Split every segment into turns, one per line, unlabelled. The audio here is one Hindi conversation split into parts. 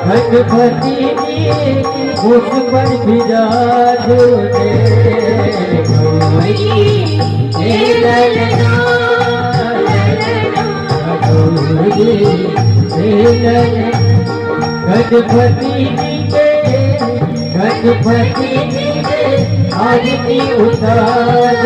गणपति उस पर विराज गणपति आरती उतार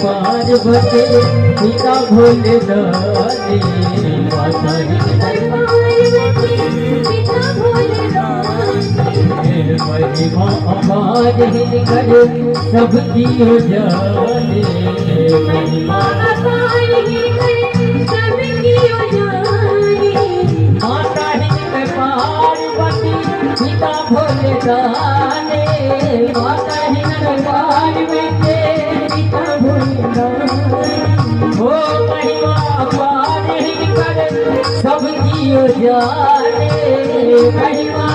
पार्वती पिता भोले दानी माता महिमा अपार हिनकर सबकी जाने माता हिनकर पार्वती पिता भोले दानी माता हिनकर पार्वती हो महिमा अपार हिनकर सबकी जाने महिमा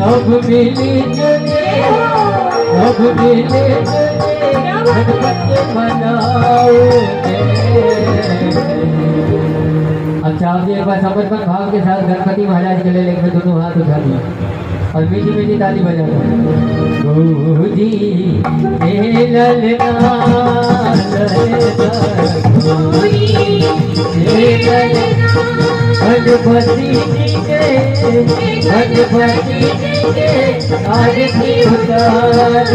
सब मिले गणपति मनाओ। अच्छा आप एक बार समर्पण भाव के साथ गणपति महाराज के लिए लेकर दोनों हाथ उठा दिए और मीठी मीठी ताली बजा गणपति आरती उतार